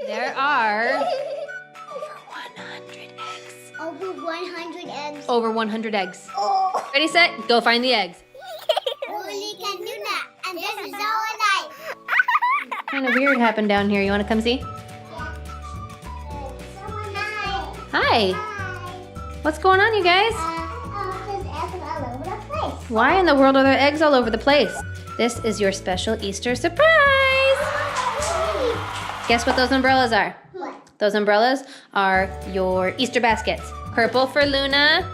There are over 100 eggs. Over 100 eggs. Over 100 eggs. Oh. Ready, set, go find the eggs. Only can do that. And this is all alive. Kind of weird happened down here. You want to come see? Someone died. Hi. What's going on, you guys? There's eggs all over the place. Why in the world are there eggs all over the place? This is your special Easter surprise. Guess what those umbrellas are? What? Those umbrellas are your Easter baskets. Purple for Luna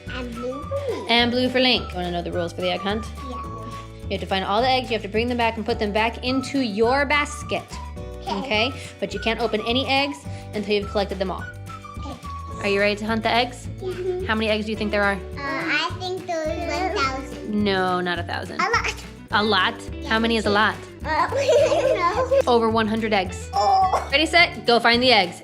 And blue for me. and blue for Link. You want to know the rules for the egg hunt? Yeah. You have to find all the eggs, you have to bring them back and put them back into your basket. Okay? But you can't open any eggs until you've collected them all. Okay. Are you ready to hunt the eggs? Mhm. How many eggs do you think there are? I think there's 1,000. No, not 1,000. A lot. A lot? How many is a lot? I don't know. Over 100 eggs. Oh. Ready, set, go find the eggs.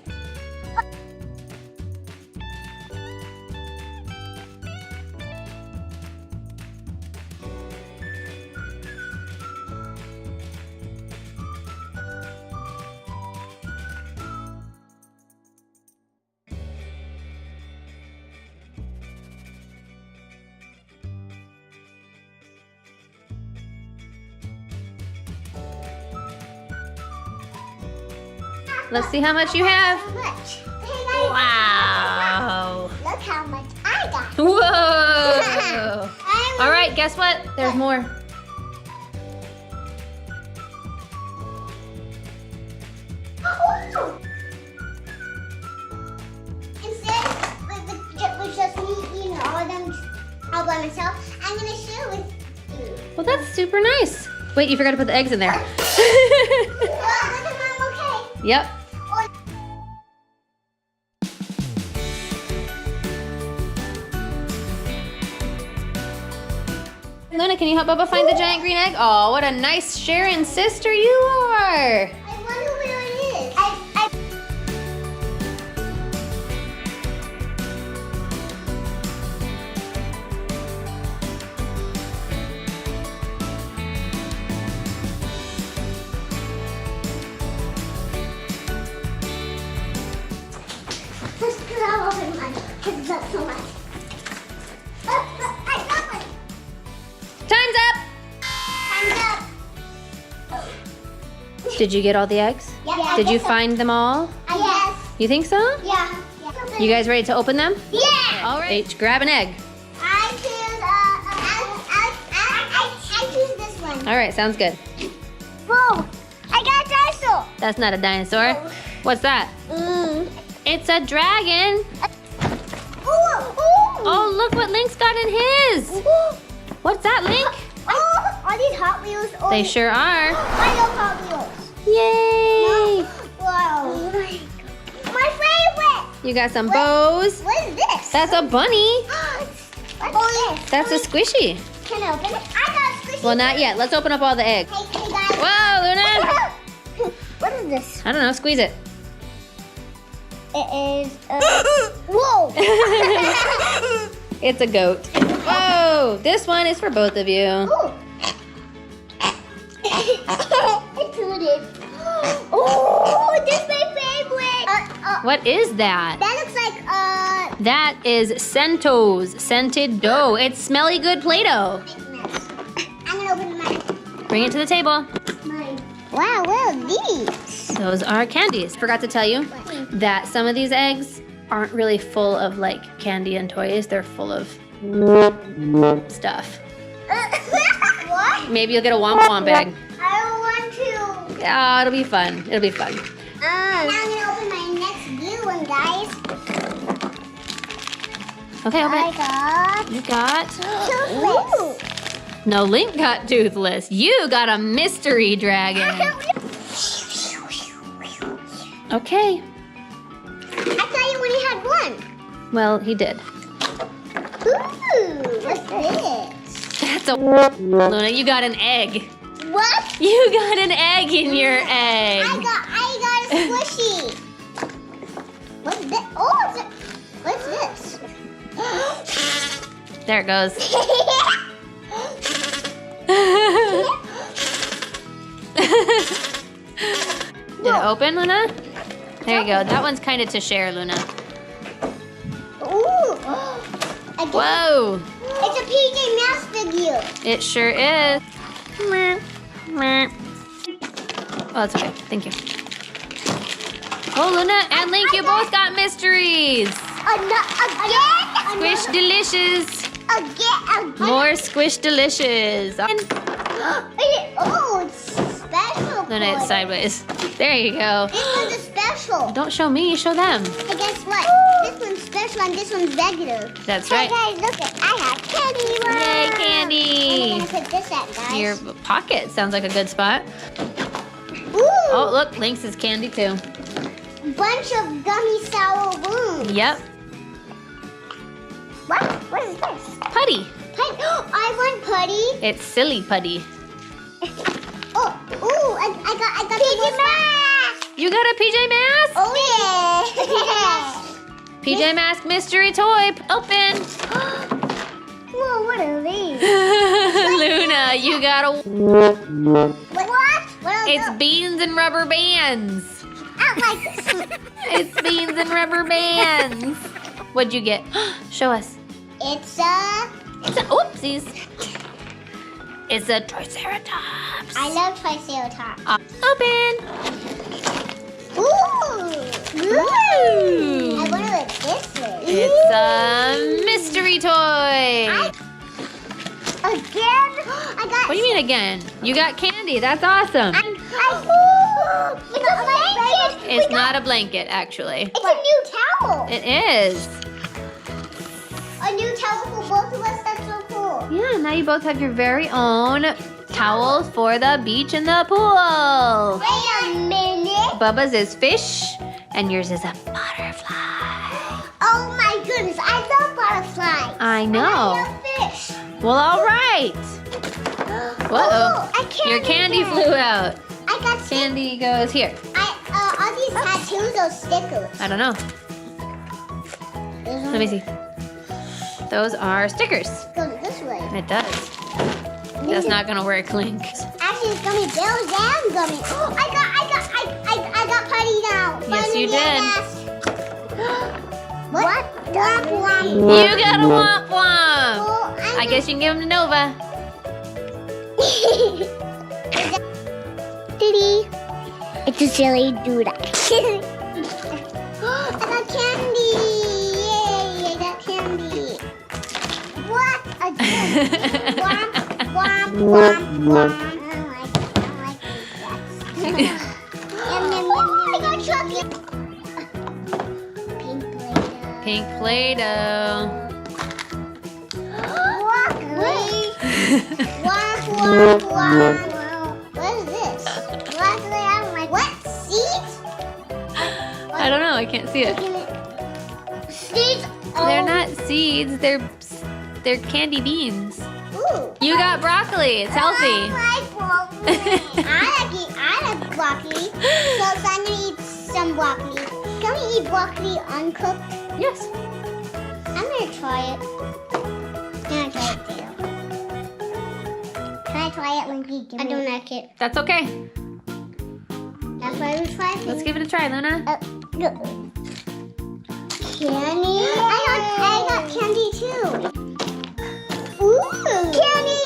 Let's see how much you have. How much? Hey, guys. Wow. Look how much I got. Whoa. I'm All right, guess what? There's more. Instead with just me eating all of them all by myself, I'm gonna share with you. Well, that's super nice. Wait, you forgot to put the eggs in there. Well, look at Mom, okay? Yep. Luna, can you help Bubba find the giant green egg? Oh, what a nice Sharon sister you are. I wonder where it is. Just because I'll open mine, because it's not so much. I got one. Time's up. Time's up. Did you get all the eggs? Yeah. Did you find them all? Yes. You think so? Yeah. You guys ready to open them? Yeah. All right. Each grab an egg. I choose. I choose this one. All right, sounds good. Whoa! I got a dinosaur. That's not a dinosaur. What's that? It's a dragon. Oh, look what Link's got in his. What's that, Link? Are these Hot Wheels? Or They sure are. I love Hot Wheels. Yay! Wow. My favorite. You got some bows. What is this? That's a bunny. What's this? That's a squishy. Can I open it? I got a squishy. Well, not yet. Let's open up all the eggs. Hey guys. Whoa, Luna. What is this? I don't know. Squeeze it. It is. Whoa! It's a goat. Whoa! This one is for both of you. Ooh. It's loaded. Oh, this is my favorite. What is that? That looks like That is Sento's scented dough. It's smelly good Play-Doh. I'm gonna open mine. Bring it to the table. Wow, what are these? Those are candies. Forgot to tell you that some of these eggs aren't really full of like candy and toys. They're full of stuff. What? Maybe you'll get a Womp Womp egg. I want to. Oh, it'll be fun. It'll be fun. Now I'm gonna open my next blue one, guys. Okay, open I it. got. You got... Toothless. No, Link got Toothless. You got a mystery dragon. Okay. I thought you only had one. Well, he did. Ooh, what's this? That's a... Luna, you got an egg. What? You got an egg in your egg. I got a squishy. What's this? Oh, what's this? There it goes. Did it open, Luna? There you go. That one's kind of to share, Luna. Ooh. Again. Whoa. It's a PJ Masks figure. It sure is. Oh, that's okay. Thank you. Oh, Luna and Link, you both got mysteries. Again? Squish Delicious. Again? More Squish Delicious. Oh, it's special. Luna, it's boy. sideways. There you go. This one's a special. Don't show me, show them. Hey, guess what? This one's special and this one's regular. That's Hey right. guys, look it. I have candy. Yay, Where candy. am I gonna put this at, guys? Your pocket sounds like a good spot. Ooh, Oh, look, Link's is candy too. bunch of gummy sour worms. Yep. What is this? Putty. I want putty. It's Silly Putty. I got PJ Masks. You got a PJ Masks? Oh yeah. PJ Masks mystery toy. Open. Whoa, what are these? Luna, you got a... What? What are It's those? beans and rubber bands. I don't like this. It's beans and rubber bands. What'd you get? Show us. It's a. It's a... Oopsies. It's a Triceratops. I love Triceratops. Open. Ooh. Ooh. I wonder what this is. It's a mystery toy. Again? I got. What do you mean again? You got candy. That's awesome. We got a blanket. It's not a blanket, actually. It's a new towel. It is. A new towel for both of us. That's so cool. Yeah, now you both have your very own towels for the beach and the pool. Wait a minute. Bubba's is fish, and yours is a butterfly. Oh my goodness, I love butterflies. I And know. I love fish. Well, all right. Oh, I can't Your candy again. flew out. I got stickers. Candy goes here. All these tattoos are stickers. I don't know. Let me see. Those are stickers. Go this way. It does. That's not gonna work, Link. Actually, it's gummy bears and gummy. Oh, I got putty now. Yes, you did. What? Womp womp. You got a womp womp. Oh, I guess you can give them to Nova. Diddy. It's a silly dude. I got candy. Yay, I got candy. What? Again. Womp, womp, womp, womp. I don't like it. Oh, I got chocolate. Pink Play-Doh. Pink Play-Doh. Broccoli. Womp, womp, womp. What is this? Broccoli, I don't like. What? Seeds? I don't know. I can't see it. Seeds? They're not seeds. They're candy beans. Ooh. You got broccoli. It's healthy. I like broccoli. I like broccoli. So I'm gonna eat some broccoli. Can we eat broccoli uncooked? Yes. I'm gonna try it. Can I try it too? Can I try it, Linky? I don't like it. That's okay. That's why we try it. Let's give it a try, Luna. Candy. I got candy too. Ooh. Candy.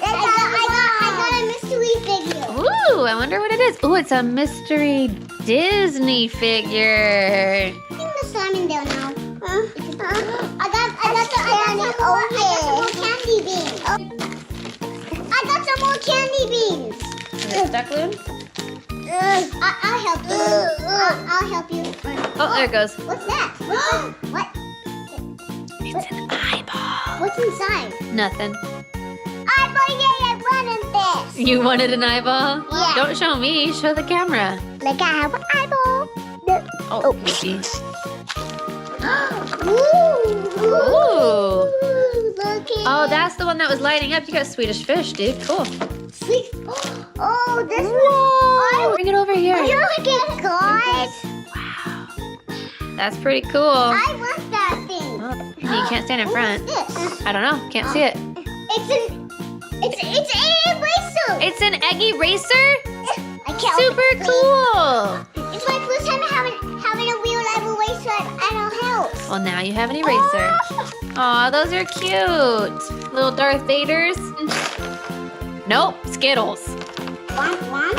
I got a mystery figure. Ooh, I wonder what it is. Ooh, it's a mystery Disney figure. I think the slime in there now. I got some more candy beans. I got some more candy beans. Is it stuck, Loon? I'll help you. I'll help you. Oh, there it goes. What's that? What? It's an eyeball. What's inside? Nothing. I wanted this. You wanted an eyeball? Yeah. Don't show me. Show the camera. Like I have an eyeball. Oh, maybe. Ooh. Look at Oh, that's the one that was lighting up. You got Swedish fish, dude. Cool. sweet. Oh, this Whoa! Bring it over here. Look at guys. Wow. That's pretty cool. I want that thing. Oh, you can't stand in front. What's this? I don't know. Can't see it. It's a eraser. It's an egg eraser? I can't Super open it. cool. It's my first time Well, now you have an eraser. Aw, those are cute. Little Darth Vaders. Nope, Skittles. One.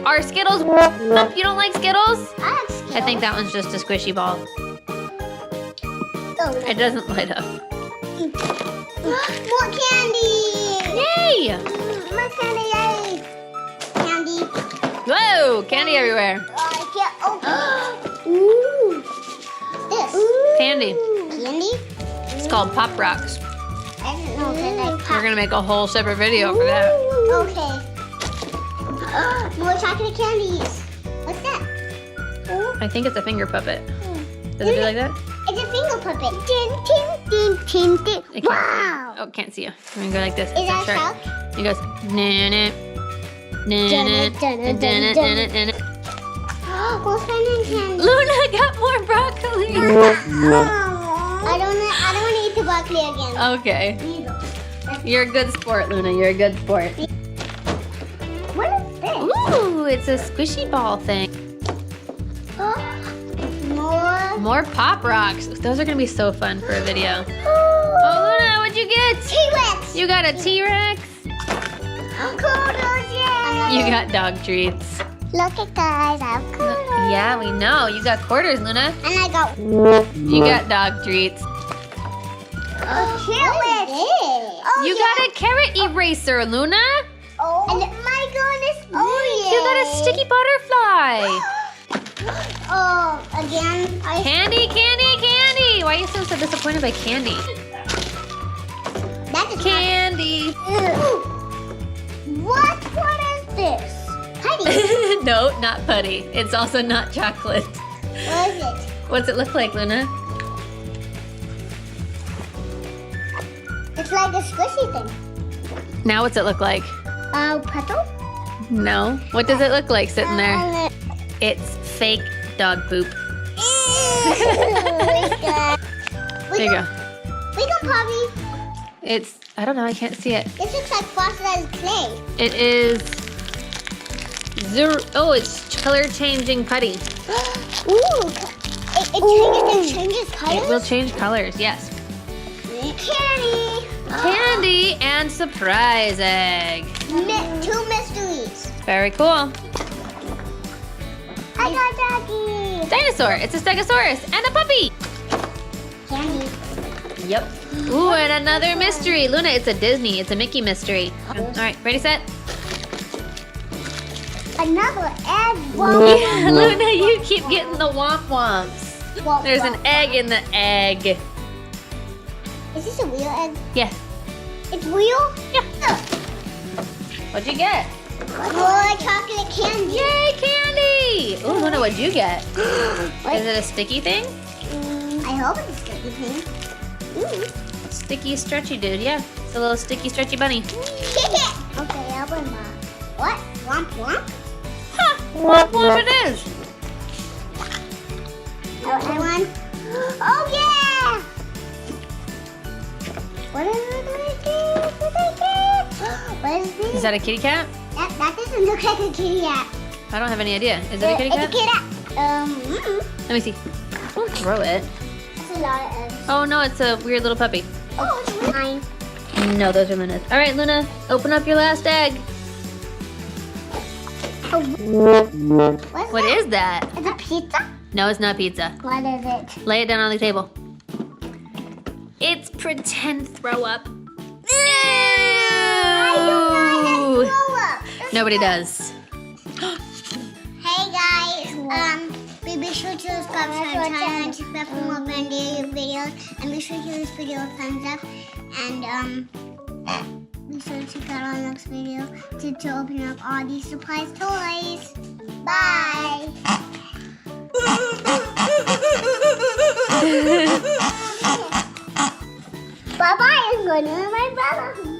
Are Skittles? You don't like Skittles? I like Skittles. I think that one's just a squishy ball. Oh, It doesn't light up. more candy! Yay! More candy, yay! Candy. Whoa, candy everywhere. I can't open. Ooh. This. Candy. Candy? It's called Pop Rocks. I don't know if I like We're pop. gonna make a whole separate video for that. Okay. More chocolate candies. What's that? I think it's a finger puppet. Does it do like that? It's a finger puppet. Tin, tin, tin, tin, tin. I can't Wow. see. Oh, can't see you. I'm gonna go like this. Is that a shark? It goes na na na na. More spinning candy. Luna got more broccoli. I don't want to eat the broccoli again. Okay. You're a good sport, Luna. You're a good sport. What is this? Ooh, it's a squishy ball thing. More. More Pop Rocks. Those are gonna be so fun for a video. Oh, Luna, what'd you get? T-Rex. You got a T-Rex. Kudos, yeah. You got dog treats. Look at guys, I have kudos. Yeah, we know. You got quarters, Luna. And I got. You got dog treats. Carrot. Oh, You got a carrot eraser, Luna. Oh my goodness. Oh yeah. You got a sticky butterfly. Oh, again. Candy, candy, candy. Why are you so disappointed by candy? That is Candy. What is this? Honey. No, not putty. It's also not chocolate. What is it? What's it look like, Luna? It's like a squishy thing. Now what's it look like? Pretzel? No. What does it look like sitting there? It's fake dog poop. There you go. We can probably. It's, I don't know, I can't see it. This looks like fossilized clay. It is oh, it's color changing putty. Ooh, it changes colors? It will change colors, yes. Candy. Candy and surprise egg. Two mysteries. Very cool. I got doggy. Dinosaur. It's a Stegosaurus and a puppy. Candy. Yep. Ooh, and another mystery. Luna, it's a Disney. It's a Mickey mystery. All right, ready, set? Another egg. Yeah, Luna, you keep getting the womp womps. Womp There's an womp. egg in the egg. Is this a real egg? Yeah. It's real? Yeah. What'd you get? More chocolate candy. Yay, candy! Ooh, Luna, what'd you get? Is it a sticky thing? I hope it's a sticky thing. Sticky, stretchy dude, yeah. It's a little sticky, stretchy bunny. Okay, I'll bring mine. What? Womp womp? Huh, womp womp it is. Everyone? Oh yeah! What is it? What is this? Is that a kitty cat? That doesn't look like a kitty cat. I don't have any idea. Is it a kitty cat? It's a kitty cat. Let me see. Don't throw it. It's a lot of eggs. Oh no, it's a weird little puppy. Oh, it's mine. No, those are Luna's. All right, Luna, open up your last egg. What is that? It's a pizza? No, it's not pizza. What is it? Lay it down on the table. It's pretend throw up. Ew! Nobody does. Hey guys, be sure to subscribe to our channel and subscribe for more brand new videos. And be sure to give this video a thumbs up. And be sure to check out our next video to open up all these surprise toys. Bye. Bye bye. I'm going to my brother.